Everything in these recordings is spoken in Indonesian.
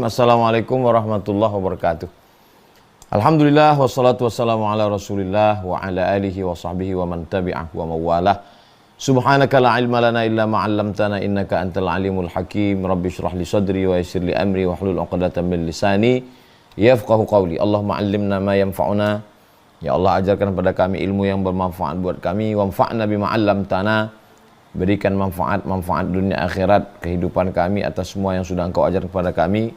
Assalamualaikum warahmatullahi wabarakatuh. Alhamdulillah wassalatu wassalamu ala Rasulillah wa ala alihi wa sahbihi wa man tabi'ahu wa mawalah. Subhanaka la ilma lana illa ma 'allamtana innaka antal alimul hakim. Rabbi shrah li sadri wa yassir li amri wa hlul 'uqdatam min lisani yafqahu qawli. Allahumma 'allimna ma yanfa'una. Ya Allah, ajarkan kepada kami ilmu yang bermanfaat buat kami. Wanfa'na bima 'allamtana. Berikan manfaat dunia akhirat kehidupan kami atas semua yang sudah Engkau ajarkan kepada kami.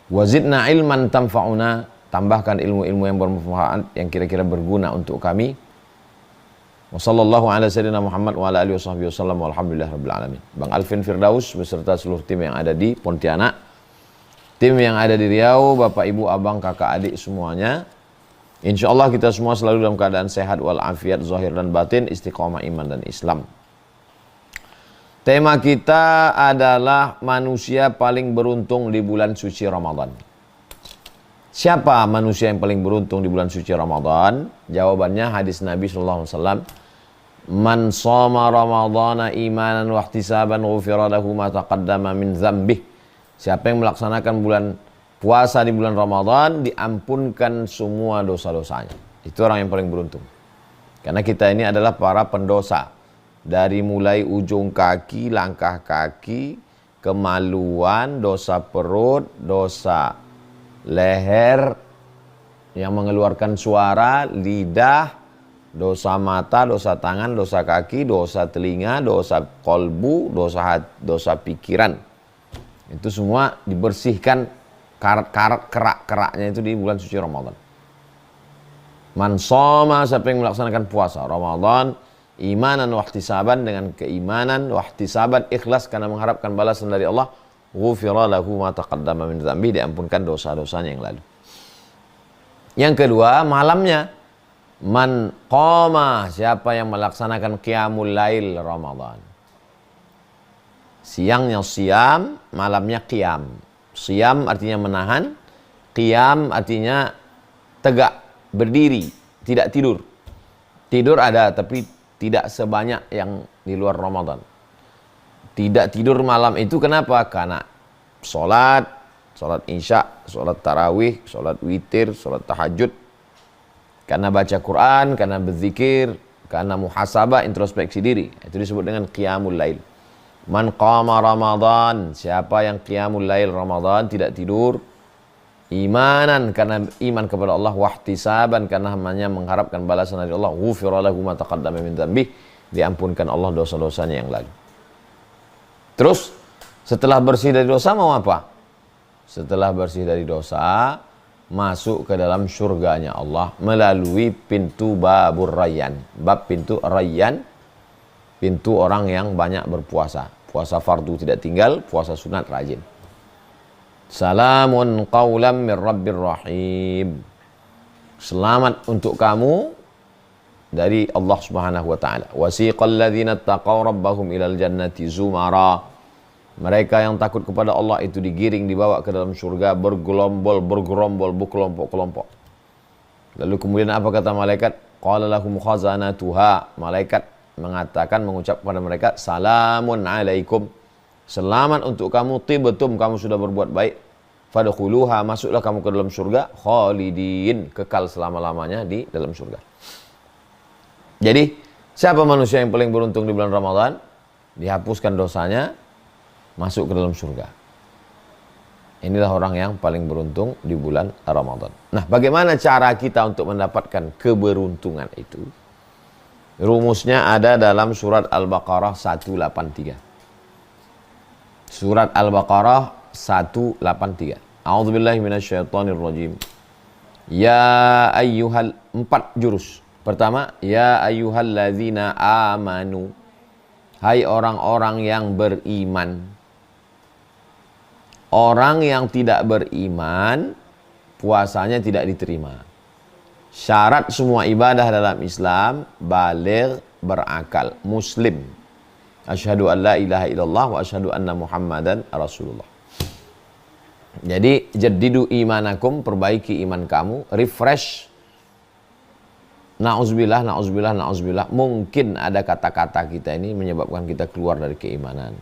Wazidna ilman tanfa'una, tambahkan ilmu-ilmu yang bermanfaat yang kira-kira berguna untuk kami. Wassallallahu ala sayyidina Muhammad wa ala alihi washabbihi wasallam walhamdulillahi rabbil alamin. Bang Alvin Firdaus beserta seluruh tim yang ada di Pontianak, tim yang ada di Riau, Bapak Ibu, Abang, Kakak, Adik semuanya. Insyaallah kita semua selalu dalam keadaan sehat walafiat zahir dan batin, istiqomah iman dan Islam. Tema kita adalah manusia paling beruntung di bulan suci Ramadan. Siapa manusia yang paling beruntung di bulan suci Ramadan? Jawabannya hadis Nabi SAW. Man shoma Ramadhana imanan wa ihtisaban ghufira lahu ma taqaddama min dzambih. Siapa yang melaksanakan bulan puasa di bulan Ramadan, diampunkan semua dosa-dosanya. Itu orang yang paling beruntung. Karena kita ini adalah para pendosa. Dari mulai ujung kaki, langkah kaki, kemaluan, dosa perut, dosa leher yang mengeluarkan suara, lidah, dosa mata, dosa tangan, dosa kaki, dosa telinga, dosa kolbu, dosa pikiran. Itu semua dibersihkan karat-karat, kerak-keraknya itu di bulan suci Ramadan. Man shoma, siapa yang melaksanakan puasa Ramadan imanan wahtisaban, dengan keimanan, wahtisaban, ikhlas karena mengharapkan balasan dari Allah, ghufira lahu ma taqaddama min dzambi, diampunkan dosa-dosanya yang lalu. Yang kedua, malamnya. Man qama, siapa yang melaksanakan qiyamul lail Ramadan. Siangnya siam, malamnya qiyam. Siam artinya menahan, qiyam artinya tegak, berdiri, tidak tidur. Tidur ada, tapi tidak sebanyak yang di luar Ramadan. Tidak tidur malam itu kenapa? Karena sholat isya, sholat tarawih, sholat witir, sholat tahajud. Karena baca Quran, karena berzikir, karena muhasabah, introspeksi diri. Itu disebut dengan qiyamul lail. Man qama Ramadan, siapa yang qiyamul lail Ramadan, tidak tidur, imanan karena iman kepada Allah, wahtisaban karena hanya mengharapkan balasan dari Allah, ghufira lahu ma taqaddama min dzambih, diampunkan Allah dosa-dosanya yang lalu. Terus setelah bersih dari dosa mau apa? Setelah bersih dari dosa, masuk ke dalam surganya Allah melalui pintu babur rayyan. Bab pintu rayyan, pintu orang yang banyak berpuasa. Puasa fardu tidak tinggal, puasa sunat rajin. Salamun qawlam min rabbir rahim. Selamat untuk kamu dari Allah Subhanahu wa taala. Wasiqal ladzina taqaw rabbahum ilal jannati zumara. Mereka yang takut kepada Allah itu digiring, dibawa ke dalam surga bergerombol, berkelompok-kelompok. Lalu kemudian apa kata malaikat? Qala lahum khazanatuha. Malaikat mengatakan, mengucap kepada mereka, salamun alaikum. Selamat untuk kamu, tibtum, kamu sudah berbuat baik. Fadkhuluha, masuklah kamu ke dalam surga, khalidin, kekal selama-lamanya di dalam surga. Jadi, siapa manusia yang paling beruntung di bulan Ramadan? Dihapuskan dosanya, masuk ke dalam surga. Inilah orang yang paling beruntung di bulan Ramadan. Nah, bagaimana cara kita untuk mendapatkan keberuntungan itu? Rumusnya ada dalam surat Al-Baqarah 183. Surat Al-Baqarah 183. A'udzubillahi minasyaitonirrajim. Ya ayyuhal, 4 jurus. Pertama, ya ayyuhalladzina amanu. Hai orang-orang yang beriman. Orang yang tidak beriman, puasanya tidak diterima. Syarat semua ibadah dalam Islam, baligh, berakal, muslim. Asyhadu an la ilaha illallah wa asyhadu anna Muhammadan Rasulullah. Jadi jaddidu imanakum, perbaiki iman kamu, refresh. Na'udzubillah. Mungkin ada kata-kata kita ini menyebabkan kita keluar dari keimanan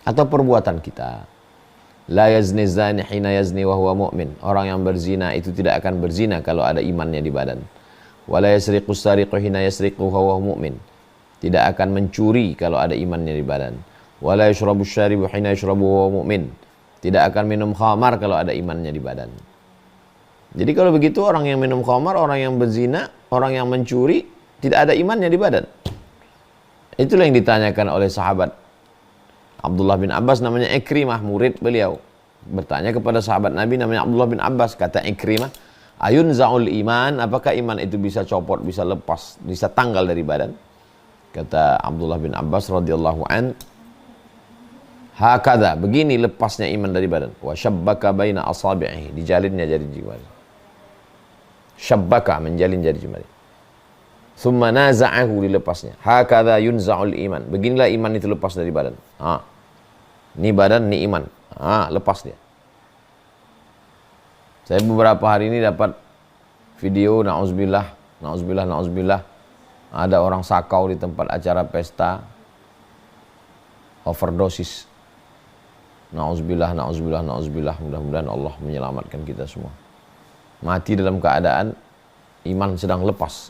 atau perbuatan kita. La yazni zani hina yazni wa huwa mu'min. Orang yang berzina itu tidak akan berzina kalau ada imannya di badan. Wa la yasriqu sariqu hina yasriqu wa huwa mu'min. Tidak akan mencuri kalau ada imannya di badan. Wa la yashrabu syaribu hina yashrabu wa huwa mu'min. Tidak akan minum khamar kalau ada imannya di badan. Jadi kalau begitu orang yang minum khamar, orang yang berzina, orang yang mencuri tidak ada imannya di badan. Itulah yang ditanyakan oleh sahabat Abdullah bin Abbas, namanya Ikrimah, murid beliau. Bertanya kepada sahabat Nabi namanya Abdullah bin Abbas, kata Ikrimah, ayun za'ul iman, apakah iman itu bisa copot, bisa lepas, bisa tanggal dari badan? Kata Abdullah bin Abbas radhiyallahu an, hakadha, begini lepasnya iman dari badan. Wa syabbaka baina asabi'ihi, dijalinnya jari jemari. Syabbaka, menjalin jari jemari. Thumma naza'ahu, dilepasnya. Hakadha yunza'ul iman. Beginilah iman itu lepas dari badan. Ini badan, ini iman. Lepas dia. Saya beberapa hari ini dapat video, na'udzubillah. Ada orang sakau di tempat acara pesta, overdosis. Na'udzubillah. Mudah-mudahan Allah menyelamatkan kita semua. Mati dalam keadaan iman sedang lepas.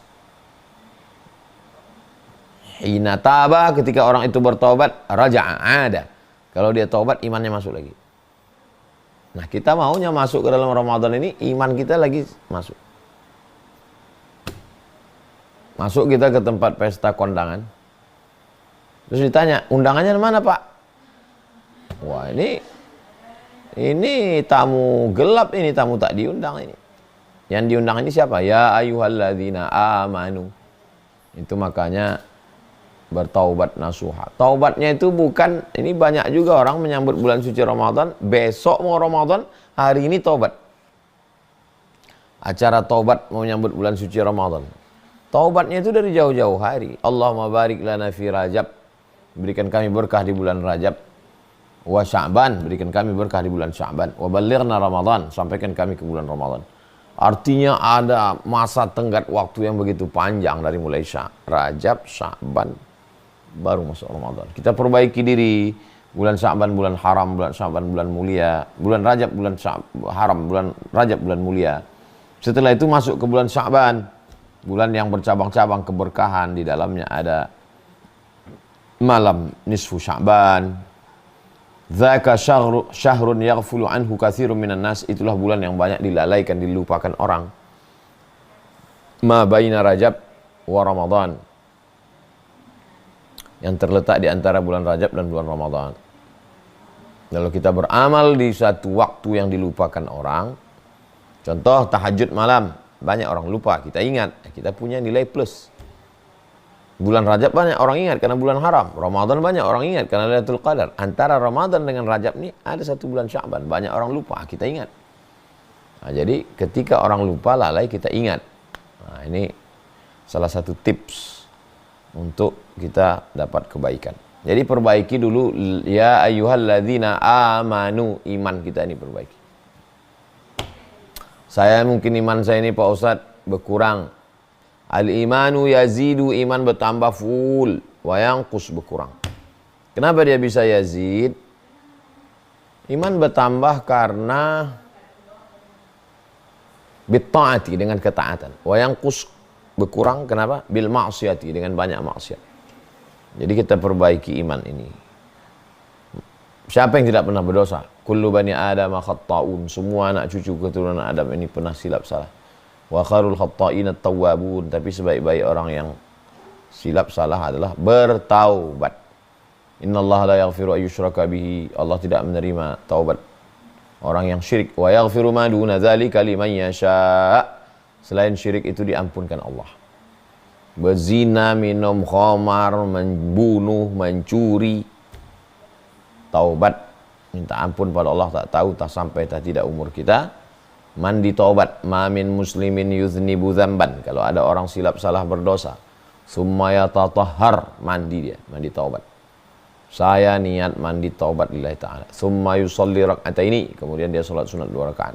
Hina taba, ketika orang itu bertobat, raja'a ada. Kalau dia tobat, imannya masuk lagi. Nah, kita maunya masuk ke dalam Ramadan ini, iman kita lagi masuk. Masuk kita ke tempat pesta kondangan. Terus ditanya, undangannya mana, Pak? Wah, ini tamu gelap, ini tamu tak diundang ini. Yang diundang ini siapa? Ya ayyuhalladzina amanu. Itu makanya bertaubat nasuha. Taubatnya itu bukan, ini banyak juga orang menyambut bulan suci Ramadan, besok mau Ramadan, hari ini taubat. Acara taubat mau menyambut bulan suci Ramadan. Taubatnya itu dari jauh-jauh hari. Allahumma barik lana fi Rajab, berikan kami berkah di bulan Rajab. Wa Sya'ban, berikan kami berkah di bulan Sya'ban. Wa ballighna Ramadan, sampaikan kami ke bulan Ramadan. Artinya ada masa tenggat waktu yang begitu panjang dari mulai Rajab, Sya'ban, baru masuk Ramadan. Kita perbaiki diri. Bulan Sya'ban bulan haram, bulan Sya'ban bulan mulia, bulan Rajab bulan haram, bulan Rajab bulan mulia. Setelah itu masuk ke bulan Sya'ban, bulan yang bercabang-cabang keberkahan. Di dalamnya ada malam nisfu Sya'ban. Dzaka syahrun yaghfulu anhu katsirun minan nas. Itulah bulan yang banyak dilalaikan, dilupakan orang. Ma baina Rajab wa Ramadan, yang terletak di antara bulan Rajab dan bulan Ramadan. Lalu kita beramal di satu waktu yang dilupakan orang. Contoh tahajud malam, banyak orang lupa, kita ingat, kita punya nilai plus. Bulan Rajab banyak orang ingat karena bulan haram. Ramadan banyak orang ingat karena Lailatul Qadar. Antara Ramadan dengan Rajab ini ada satu bulan Sya'ban, banyak orang lupa, kita ingat. Nah, jadi ketika orang lupa, lalai, kita ingat. Nah, ini salah satu tips untuk kita dapat kebaikan. Jadi perbaiki dulu, ya ayyuhalladzina amanu, iman kita ini perbaiki. Saya mungkin iman saya ini Pak Ustadz berkurang. Al-imanu yazidu, iman bertambah full, wa yanqus, berkurang. Kenapa dia bisa yazid? Iman bertambah karena bitta'ati, dengan ketaatan. Wa yanqus, berkurang kenapa? Bil ma'siyati, dengan banyak maksiat. Jadi kita perbaiki iman ini. Siapa yang tidak pernah berdosa? Kullu bani Adam khatta'un, semua anak cucu keturunan Adam ini pernah silap salah. Wa kharul khatta'ina tawwabun, tapi sebaik-baik orang yang silap salah adalah bertaubat. Innallaha la yaghfiru ayyushraka bihi, Allah tidak menerima taubat orang yang syirik. Wa yaghfiru ma duna dzalika liman yasha, selain syirik itu diampunkan Allah. Berzina, minum khamar, membunuh, mencuri, taubat, minta ampun pada Allah, tak tahu, tak sampai, tak tidak umur kita. Mandi taubat, ma min muslimin yuznibu dzamban, kalau ada orang silap salah berdosa, summa yatatahhar, mandi dia, mandi taubat. Saya niat mandi taubat lillahi ta'ala. Summa yusalli rak'ataini, kemudian dia salat sunat 2 rakaat.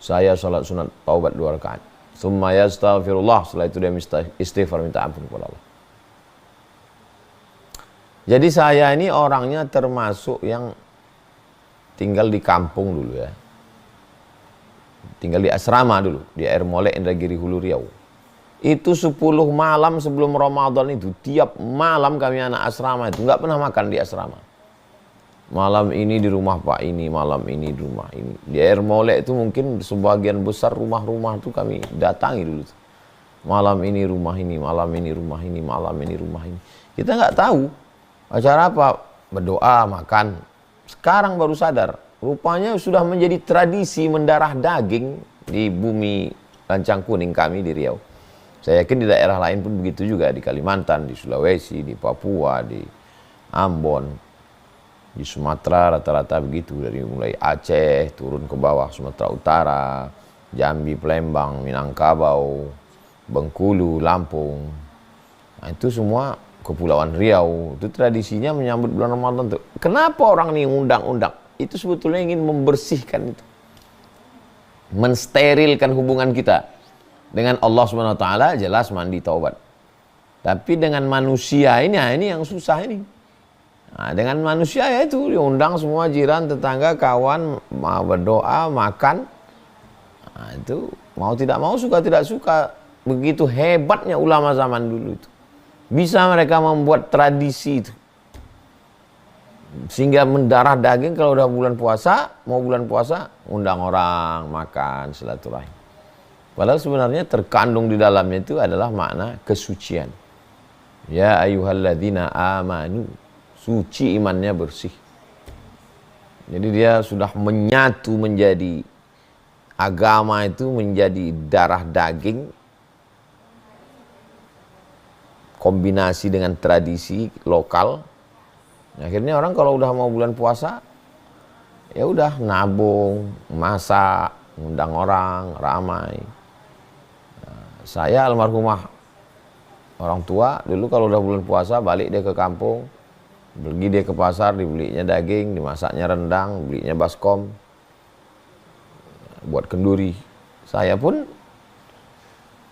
Saya salat sunat taubat 2 rakaat. Summa yastaghfirullah, setelah itu dia istighfar, minta ampun kepada Allah. Jadi saya ini orangnya termasuk yang tinggal di kampung dulu ya. Tinggal di asrama dulu, di Air Molek, Indragiri, Hulu Riau. Itu 10 malam sebelum Ramadan itu, tiap malam kami anak asrama itu nggak pernah makan di asrama. Malam ini di rumah Pak ini, malam ini di rumah ini. Di Air Molek itu mungkin sebagian besar rumah-rumah itu kami datangi dulu. Malam ini rumah ini, malam ini rumah ini, malam ini rumah ini. Kita nggak tahu acara apa, berdoa, makan. Sekarang baru sadar, rupanya sudah menjadi tradisi mendarah daging di bumi Lancang Kuning kami di Riau. Saya yakin di daerah lain pun begitu juga, di Kalimantan, di Sulawesi, di Papua, di Ambon, di Sumatera rata-rata begitu, dari mulai Aceh turun ke bawah Sumatera Utara, Jambi, Palembang, Minangkabau, Bengkulu, Lampung. Nah, itu semua Kepulauan Riau. Itu tradisinya menyambut bulan Ramadan tuh. Kenapa orang ini undang-undang? Itu sebetulnya ingin membersihkan itu, mensterilkan hubungan kita dengan Allah Subhanahu wa taala, jelas mandi taubat. Tapi dengan manusia ini, nah ini yang susah ini. Nah, dengan manusia ya itu diundang semua jiran, tetangga, kawan, mau berdoa, makan. Nah, itu mau tidak mau, suka tidak suka. Begitu hebatnya ulama zaman dulu itu. Bisa mereka membuat tradisi itu. Sehingga mendarah daging kalau udah bulan puasa, mau bulan puasa, undang orang, makan, silaturahim. Padahal sebenarnya terkandung di dalamnya itu adalah makna kesucian. Ya ayyuhalladzina amanu, suci imannya, bersih. Jadi dia sudah menyatu menjadi agama itu, menjadi darah daging, kombinasi dengan tradisi lokal. Akhirnya orang kalau udah mau bulan puasa, ya udah nabung, masak, undang orang, ramai. Saya almarhumah orang tua dulu kalau udah bulan puasa balik dia ke kampung, pergi dia ke pasar, dibelinya daging, dimasaknya rendang, belinya baskom, buat kenduri. Saya pun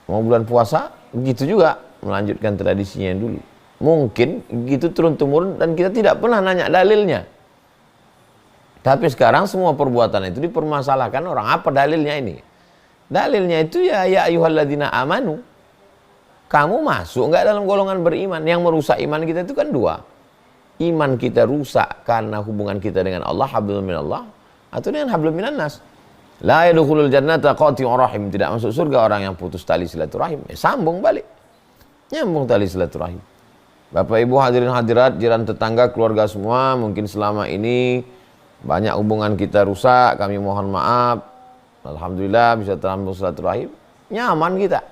mau bulan puasa begitu juga, melanjutkan tradisinya dulu. Mungkin gitu turun-temurun dan kita tidak pernah nanya dalilnya. Tapi sekarang semua perbuatan itu dipermasalahkan orang. Apa dalilnya ini? Dalilnya itu ya ayyuhalladzina amanu. Kamu masuk nggak dalam golongan beriman? Yang merusak iman kita itu kan dua. Iman kita rusak karena hubungan kita dengan Allah, hablum minallah, atau dengan hablum minannas. La yadkhulul jannata qati'ur rahim. Tidak masuk surga orang yang putus tali silaturahim. Sambung balik. Nyambung tali silaturahim. Bapak Ibu hadirin hadirat, jiran tetangga, keluarga semua, mungkin selama ini banyak hubungan kita rusak, kami mohon maaf. Alhamdulillah bisa terambung silaturahim, nyaman kita.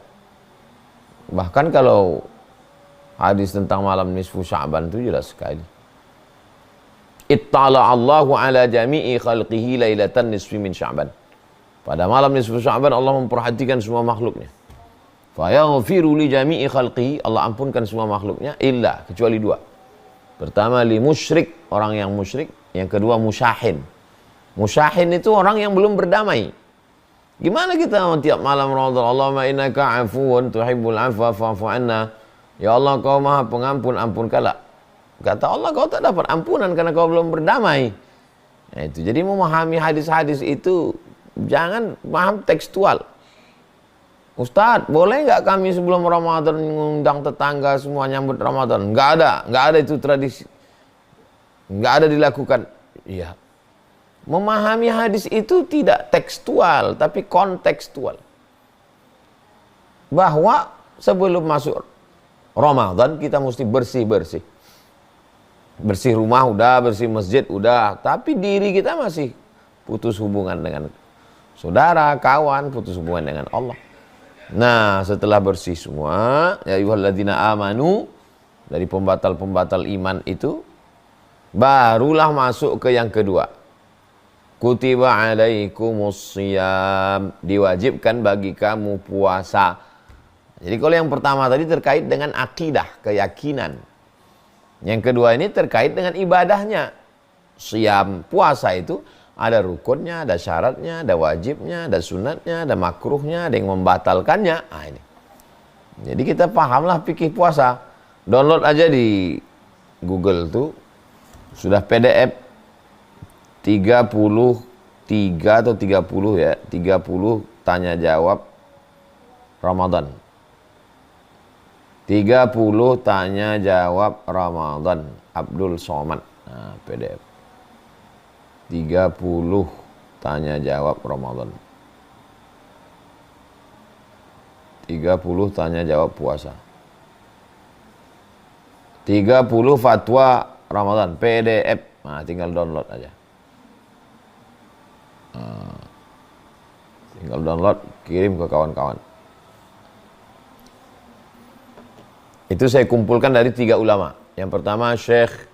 Bahkan kalau hadis tentang malam nisfu Sya'ban itu jelas sekali. Ittala Allahu ala jami'i khalqihi lailatan nisfi min Sya'ban. Pada malam nisfu Sya'ban Allah memperhatikan semua makhluknya. Fayaghfiru li jami'i khalqihi, Allah ampunkan semua makhluknya illa, kecuali dua. Pertama li musyrik, orang yang musyrik. Yang kedua musyahin. Musyahin itu orang yang belum berdamai. Gimana kita tiap malam Ramadan, Allahumma innaka afuwun tuhibbul afwa fa'fu anna. Ya Allah, kau maha pengampun, ampunkanlah. Kata Allah, kau tak dapat ampunan karena kau belum berdamai. Nah, itu. Jadi memahami hadis-hadis itu jangan paham tekstual. Ustadz, boleh nggak kami sebelum Ramadan mengundang tetangga semua nyambut Ramadan? Nggak ada itu tradisi. Nggak ada dilakukan. Iya. Memahami hadis itu tidak tekstual, tapi kontekstual. Bahwa sebelum masuk Ramadan kita mesti bersih-bersih. Bersih rumah udah, bersih masjid udah, tapi diri kita masih putus hubungan dengan saudara, kawan, putus hubungan dengan Allah. Nah, setelah bersih semua, ya ayyuhalladzina amanu, dari pembatal-pembatal iman itu, barulah masuk ke yang kedua. Kutiba alaikumus shiyam, diwajibkan bagi kamu puasa. Jadi kalau yang pertama tadi terkait dengan akidah, keyakinan. Yang kedua ini terkait dengan ibadahnya. Shiyam, puasa itu ada rukunnya, ada syaratnya, ada wajibnya, ada sunatnya, ada makruhnya, ada yang membatalkannya. Nah, ini. Jadi kita pahamlah fikih puasa. Download aja di Google tuh. Sudah PDF 33 atau 30 ya, 30 tanya jawab Ramadan. 30 tanya jawab Ramadan. Abdul Somad. Nah, PDF. 30 tanya jawab Ramadan. 30 tanya jawab puasa. 30 fatwa Ramadan. PDF. Nah, tinggal download aja. Tinggal download, kirim ke kawan-kawan. Itu saya kumpulkan dari 3 ulama. Yang pertama Syekh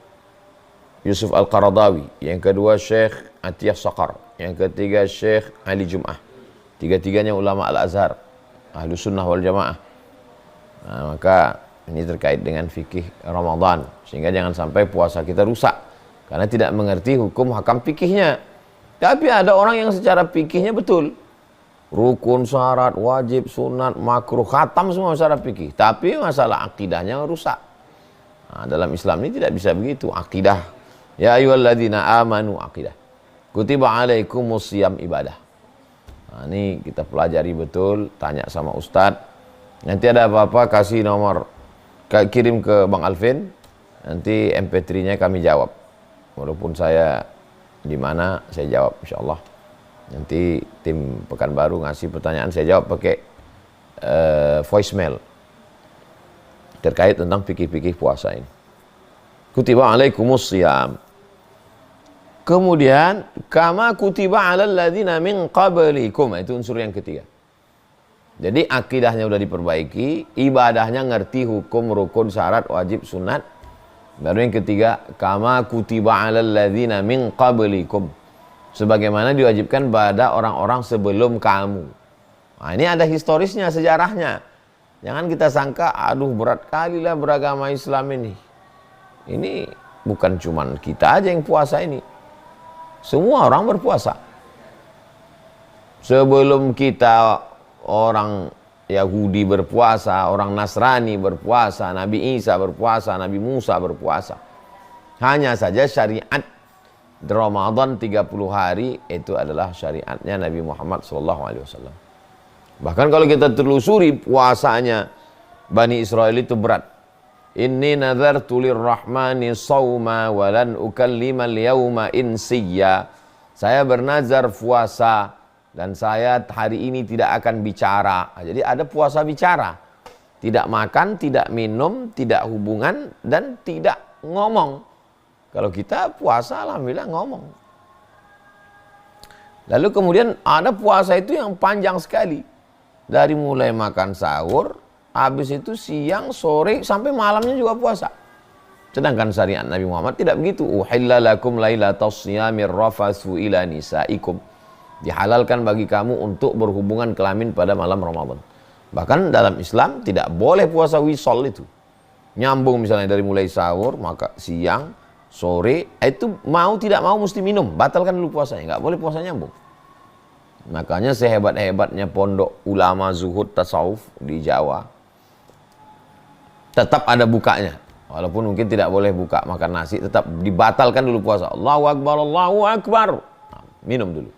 Yusuf Al-Qaradawi, yang kedua Syekh Atiyah Saqar, yang ketiga Syekh Ali Jum'ah. Tiga-tiganya ulama Al-Azhar, Ahlu Sunnah wal Jamaah. Nah, maka ini terkait dengan fikih Ramadan, sehingga jangan sampai puasa kita rusak karena tidak mengerti hukum hakam fikihnya. Tapi ada orang yang secara fikihnya betul, rukun, syarat, wajib, sunat, makruh, khatam semua secara fikih. Tapi masalah akidahnya rusak. Nah, dalam Islam ini tidak bisa begitu. Akidah. Ya ayyuhalladzina amanu akidah. Kutiba alaikumus shiyam ibadah. Nah, ini kita pelajari betul. Tanya sama Ustadz. Nanti ada apa-apa kasih nomor. Kirim ke Bang Alvin. Nanti MP3-nya kami jawab. Walaupun saya di mana, saya jawab insyaallah. Nanti tim Pekanbaru ngasih pertanyaan, saya jawab pakai voicemail terkait tentang fikih-fikih puasa ini. Kutiba alaikumus shiyam. Kemudian kama kutiba alal ladzina min qablikum. Itu unsur yang ketiga. Jadi akidahnya udah diperbaiki, ibadahnya ngerti hukum, rukun, syarat, wajib, sunat. Baru yang ketiga, kama kutiba alal ladzina min qablikum. Sebagaimana diwajibkan pada orang-orang sebelum kamu. Nah, ini ada historisnya, sejarahnya. Jangan kita sangka, aduh berat kali lah beragama Islam ini. Ini bukan cuman kita aja yang puasa ini. Semua orang berpuasa. Sebelum kita, orang Yahudi berpuasa, orang Nasrani berpuasa, Nabi Isa berpuasa, Nabi Musa berpuasa. Hanya saja syariat Ramadan 30 hari itu adalah syariatnya Nabi Muhammad SAW. Bahkan kalau kita telusuri puasanya Bani Israel itu berat. Inni nazartu lirrahmani sawma walan ukallimal yawma insiyya. Saya bernazar puasa dan saya hari ini tidak akan bicara. Jadi ada puasa bicara. Tidak makan, tidak minum, tidak hubungan dan tidak ngomong. Kalau kita puasa, alhamdulillah ngomong. Lalu kemudian ada puasa itu yang panjang sekali. Dari mulai makan sahur, habis itu siang, sore, sampai malamnya juga puasa. Sedangkan syariat Nabi Muhammad tidak begitu. Uhilla lakum lailatas siyamir rafatsu ila nisaikum. Dihalalkan bagi kamu untuk berhubungan kelamin pada malam Ramadan. Bahkan dalam Islam tidak boleh puasa wisol itu. Nyambung misalnya dari mulai sahur, maka siang, sore, itu mau tidak mau mesti minum, batalkan dulu puasanya, nggak boleh puasa nyambung. Makanya sehebat-hebatnya pondok ulama zuhud tasawuf di Jawa, tetap ada bukanya, walaupun mungkin tidak boleh buka makan nasi, tetap dibatalkan dulu puasa. Allahu Akbar, Allahu Akbar, nah, minum dulu.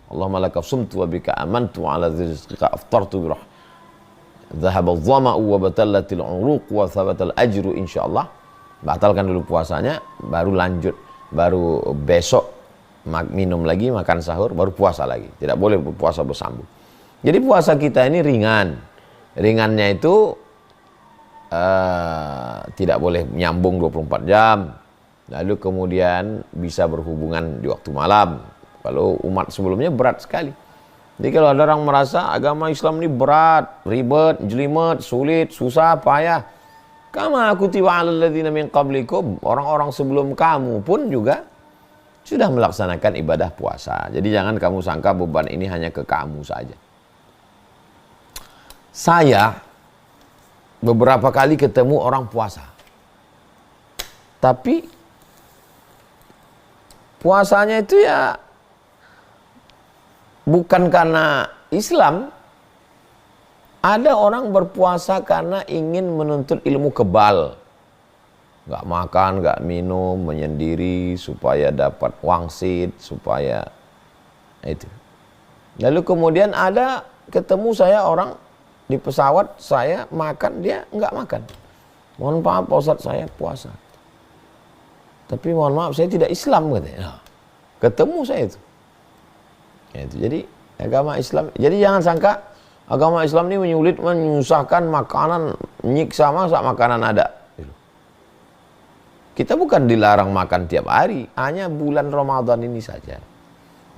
Allahumma laka sumtu wa bika amantu ala rizqika aftartu birah. Dhahaba dhama'u wa batallatil uruq wa thabatal ajru insyaallah. Batalkan dulu puasanya, baru lanjut, baru besok minum lagi, makan sahur, baru puasa lagi. Tidak boleh puasa bersambung. Jadi puasa kita ini ringan. Ringannya itu tidak boleh nyambung 24 jam. Lalu kemudian bisa berhubungan di waktu malam. Kalau umat sebelumnya berat sekali. Jadi kalau ada orang merasa agama Islam ini berat, ribet, jelimet, sulit, susah, payah. Kama kutiba alal ladzina min qablikum. Orang-orang sebelum kamu pun juga sudah melaksanakan ibadah puasa. Jadi jangan kamu sangka beban ini hanya ke kamu saja. Saya beberapa kali ketemu orang puasa. Tapi puasanya itu ya bukan karena Islam. Ada orang berpuasa karena ingin menuntut ilmu kebal. nggak makan, nggak minum, menyendiri supaya dapat wangsit, supaya itu. Lalu kemudian ada ketemu saya orang di pesawat, saya makan, dia nggak makan. Mohon maaf Pak Ustadz, saya puasa. Tapi mohon maaf, saya tidak Islam katanya. Nah, ketemu saya itu. Itu. Jadi agama Islam, jadi jangan sangka agama Islam ini menyulit, menyusahkan makanan, menyiksa, masa makanan ada. Kita bukan dilarang makan tiap hari, hanya bulan Ramadan ini saja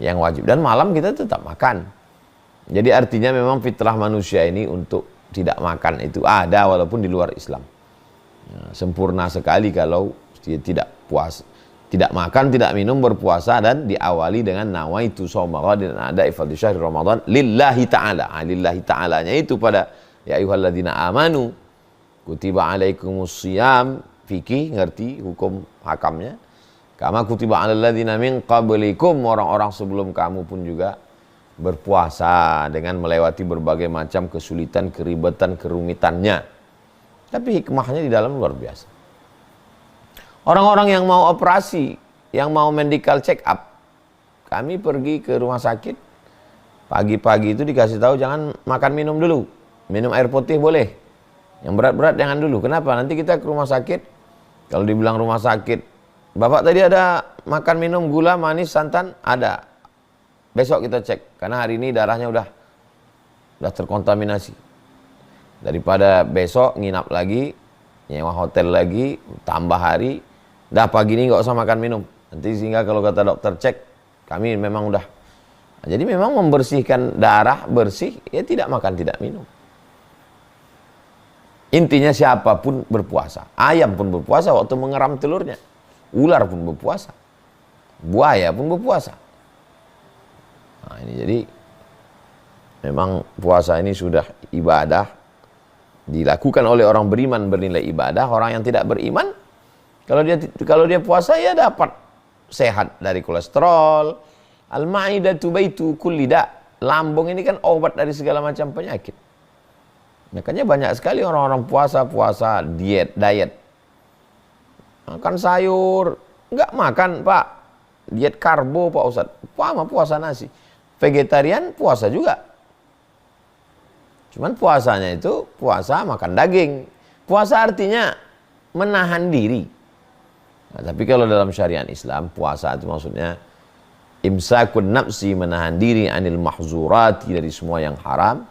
yang wajib. Dan malam kita tetap makan. Jadi artinya memang fitrah manusia ini untuk tidak makan itu ada walaupun di luar Islam. Sempurna sekali kalau dia tidak puasa, tidak makan, tidak minum, berpuasa dan diawali dengan nawaitu shauma ghadin, ada ifadhi syahri Ramadan lillahi ta'ala. Lillahi ta'alanya itu pada ya ayyuhalladzina amanu kutiba alaikumus shiyam, fikih, ngerti hukum hakamnya. Kama kutiba alal ladzina min qablikum, orang-orang sebelum kamu pun juga berpuasa dengan melewati berbagai macam kesulitan, keribetan, kerumitannya. Tapi hikmahnya di dalam luar biasa. Orang-orang yang mau operasi, yang mau medical check up, kami pergi ke rumah sakit, pagi-pagi itu dikasih tahu jangan makan minum dulu. Minum air putih boleh. Yang berat-berat jangan dulu. Kenapa? Nanti kita ke rumah sakit, kalau dibilang rumah sakit, Bapak tadi ada makan minum gula, manis, santan? Ada. Besok kita cek, karena hari ini darahnya udah terkontaminasi. Daripada besok nginap lagi, nyewa hotel lagi, tambah hari, dah pagi ini nggak usah makan minum. Nanti sehingga kalau kata dokter cek, kami memang udah. Nah, jadi memang membersihkan darah, bersih, ya tidak makan, tidak minum. Intinya siapapun berpuasa. Ayam pun berpuasa waktu mengeram telurnya. Ular pun berpuasa. Buaya pun berpuasa. Nah ini jadi memang puasa ini sudah ibadah. Dilakukan oleh orang beriman bernilai ibadah. Orang yang tidak beriman, kalau dia puasa ya dapat sehat dari kolesterol. Al-ma'idatu baitu kulli da. Lambung ini kan obat dari segala macam penyakit. Makanya banyak sekali orang-orang puasa diet. Makan sayur, enggak makan Pak. Diet karbo Pak Ustadz. Puasa nasi. Vegetarian puasa juga. Cuman puasanya itu puasa makan daging. Puasa artinya menahan diri. Nah, tapi kalau dalam syariat Islam, puasa itu maksudnya imsakun nafsi, menahan diri anil mahzurati, dari semua yang haram.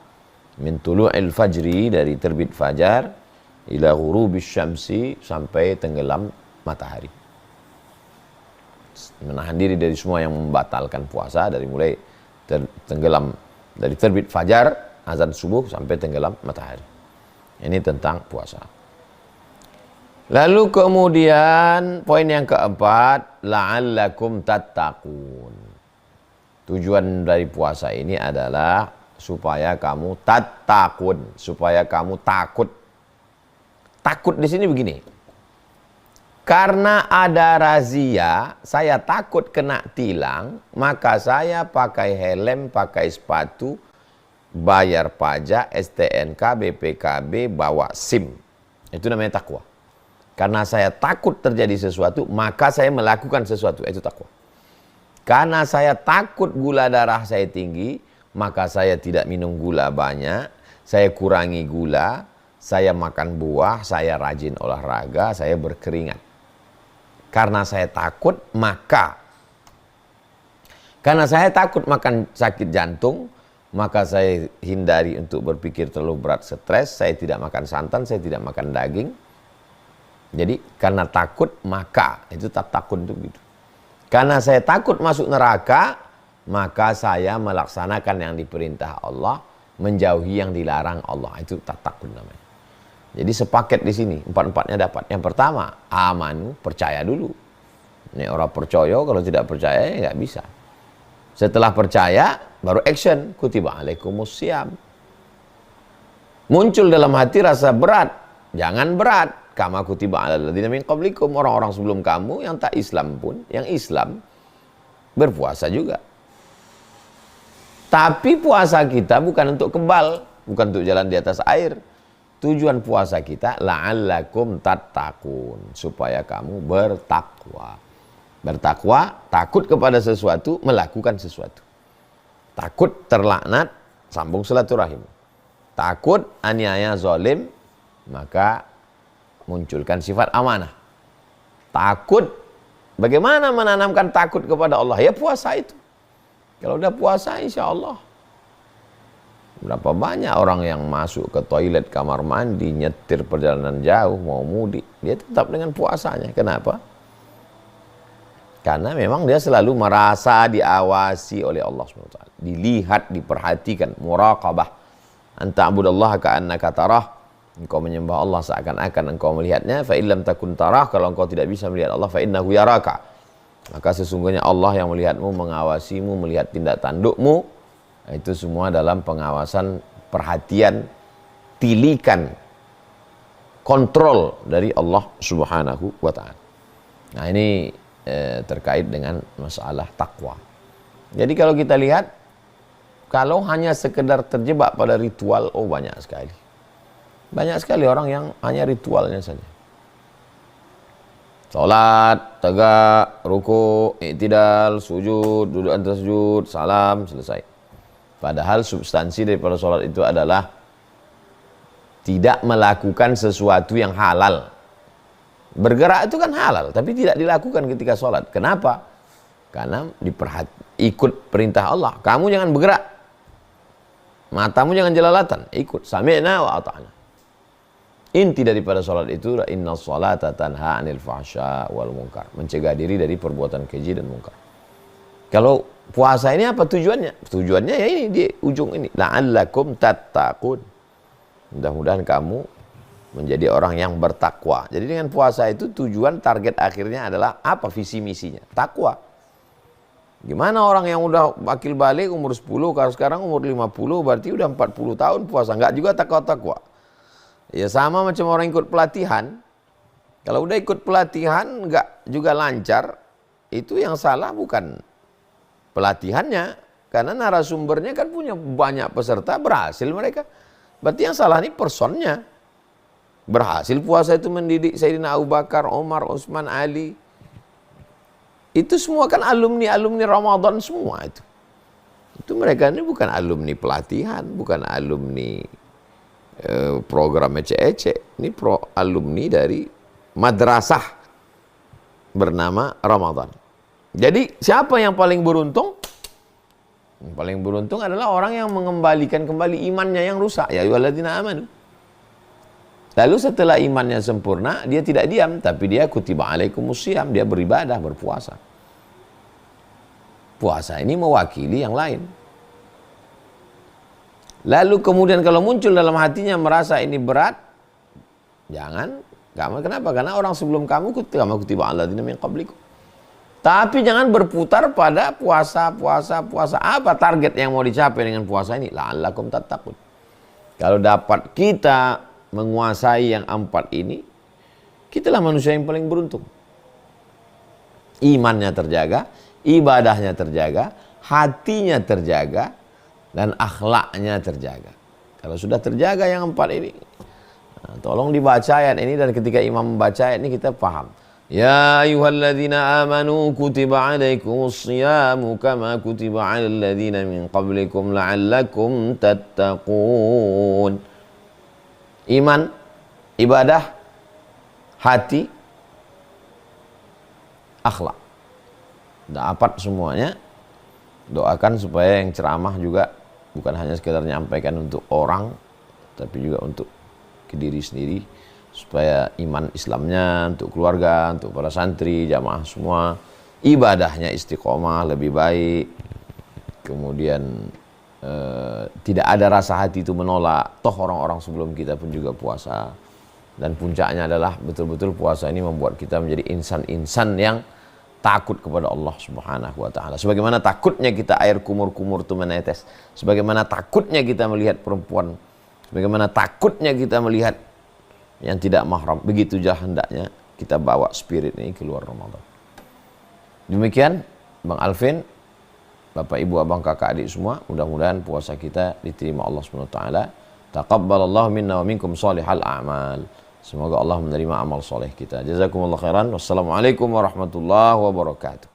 Min tulu'il fajri, dari terbit fajar, ila ghurubis syamsi, sampai tenggelam matahari. Menahan diri dari semua yang membatalkan puasa, dari mulai tenggelam, dari terbit fajar, azan subuh, sampai tenggelam matahari. Ini tentang puasa. Lalu kemudian poin yang keempat, la'allakum tattaqun. Tujuan dari puasa ini adalah supaya kamu tattaqun, supaya kamu takut. Takut di sini begini. Karena ada razia, saya takut kena tilang, maka saya pakai helm, pakai sepatu, bayar pajak, STNK, BPKB, bawa SIM. Itu namanya takwa. Karena saya takut terjadi sesuatu, maka saya melakukan sesuatu. Itu takwa. Karena saya takut gula darah saya tinggi, maka saya tidak minum gula banyak, saya kurangi gula, saya makan buah, saya rajin olahraga, saya berkeringat. Karena saya takut, karena saya takut makan sakit jantung, maka saya hindari untuk berpikir terlalu berat, stres, saya tidak makan santan, saya tidak makan daging. Jadi karena takut, maka itu takut itu gitu. Karena saya takut masuk neraka, maka saya melaksanakan yang diperintah Allah, menjauhi yang dilarang Allah. Itu takut namanya. Jadi sepaket di sini, empat-empatnya dapat. Yang pertama, amanu, percaya dulu. Ini orang percaya, kalau tidak percaya ya nggak bisa. Setelah percaya, baru action. Kutiba alaikumus syiyam. Muncul dalam hati rasa berat. Jangan berat. Kama kutiba alal ladzina min qablikum, orang-orang sebelum kamu yang tak Islam pun, yang Islam berpuasa juga. Tapi puasa kita bukan untuk kebal, bukan untuk jalan di atas air. Tujuan puasa kita la'allakum tattaqun, supaya kamu bertakwa. Bertakwa, takut kepada sesuatu, melakukan sesuatu. Takut terlaknat, sambung silaturahim. Takut aniaya zalim, maka munculkan sifat amanah. Takut, bagaimana menanamkan takut kepada Allah? Ya puasa itu. Kalau udah puasa insya Allah. Berapa banyak orang yang masuk ke toilet, kamar mandi, nyetir perjalanan jauh, mau mudik. Dia tetap dengan puasanya. Kenapa? Karena memang dia selalu merasa diawasi oleh Allah SWT. Dilihat, diperhatikan. Muraqabah. Anta abudallaha ka'annaka tarah. Engkau menyembah Allah seakan-akan engkau melihatnya. Fa illam takun tarah, kalau engkau tidak bisa melihat Allah, fa innahu yaraka. Maka sesungguhnya Allah yang melihatmu, mengawasimu, melihat tindak tandukmu. Itu semua dalam pengawasan, perhatian, tilikan, kontrol dari Allah Subhanahu wa ta'ala. Nah, ini terkait dengan masalah takwa. Jadi kalau kita lihat, kalau hanya sekedar terjebak pada ritual, oh banyak sekali. Banyak sekali orang yang hanya ritualnya saja. Salat, tegak, ruku, i'tidal, sujud, duduk antara sujud, salam, selesai. Padahal substansi daripada salat itu adalah tidak melakukan sesuatu yang halal. Bergerak itu kan halal, tapi tidak dilakukan ketika salat. Kenapa? Karena ikut perintah Allah. Kamu jangan bergerak. Matamu jangan jelalatan, ikut. Sami'na wa ata'na. Inti daripada salat itu, inna sholata tanha 'anil fahsya wal munkar, mencegah diri dari perbuatan keji dan munkar. Kalau puasa ini apa tujuannya? Tujuannya ya ini di ujung ini, la'allakum tattaqun. Mudah-mudahan kamu menjadi orang yang bertakwa. Jadi dengan puasa itu tujuan target akhirnya adalah apa visi misinya? Takwa. Gimana orang yang udah akil balik umur 10, kalau sekarang umur 50, berarti udah 40 tahun puasa, enggak juga takwa-takwa. Ya sama macam orang ikut pelatihan. Kalau udah ikut pelatihan enggak juga lancar, itu yang salah bukan pelatihannya, karena narasumbernya kan punya banyak peserta, berhasil mereka. Berarti yang salah ini personnya. Berhasil puasa itu mendidik Sayyidina Abu Bakar, Umar, Utsman, Ali. Itu semua kan alumni-alumni Ramadan semua itu. Itu mereka ini bukan alumni pelatihan, bukan alumni program ece-ece. Ini alumni dari madrasah bernama Ramadan. Jadi siapa yang paling beruntung? Yang paling beruntung adalah orang yang mengembalikan kembali imannya yang rusak. Ya ayyuhalladzina amanu. Lalu setelah imannya sempurna, dia tidak diam, tapi dia kutiba alaikumusiyam, dia beribadah, berpuasa. Puasa ini mewakili yang lain. Lalu kemudian kalau muncul dalam hatinya merasa ini berat, jangan. Kenapa? Karena orang sebelum kamu kutiba alladzina min qablikum. Tapi jangan berputar pada puasa. Apa target yang mau dicapai dengan puasa ini? La'allakum tattaqun. Kalau dapat kita menguasai yang 4 ini, kitalah manusia yang paling beruntung. Imannya terjaga, ibadahnya terjaga, hatinya terjaga, dan akhlaknya terjaga. Kalau sudah terjaga yang 4 ini, nah, tolong dibaca ayat ini, dan ketika imam membaca ayat ini kita paham. Ya ayyuhalladzina amanu kutiba alaikumus siyamu kama kutiba alal ladzina min qablikum la'allakum tattaqun. Iman, ibadah, hati, akhlak. Dapat semuanya. Doakan supaya yang ceramah juga bukan hanya sekedar menyampaikan untuk orang, tapi juga untuk ke diri sendiri, supaya iman Islamnya, untuk keluarga, untuk para santri, jamaah semua, ibadahnya istiqomah lebih baik. Kemudian tidak ada rasa hati itu menolak, toh orang-orang sebelum kita pun juga puasa. Dan puncaknya adalah betul-betul puasa ini membuat kita menjadi insan-insan yang takut kepada Allah Subhanahu wa ta'ala. Sebagaimana takutnya kita air kumur-kumur itu menetes, sebagaimana takutnya kita melihat perempuan, sebagaimana takutnya kita melihat yang tidak mahram, begitu hendaknya kita bawa spirit ini keluar Ramadan. Demikian Bang Alvin, Bapak Ibu Abang Kakak Adik semua, mudah-mudahan puasa kita diterima Allah Subhanahu wa ta'ala Taqabbalallahu minna wa minkum shalihal a'mal. Semoga Allah menerima amal soleh kita. Jazakumullah khairan. Wassalamualaikum warahmatullahi wabarakatuh.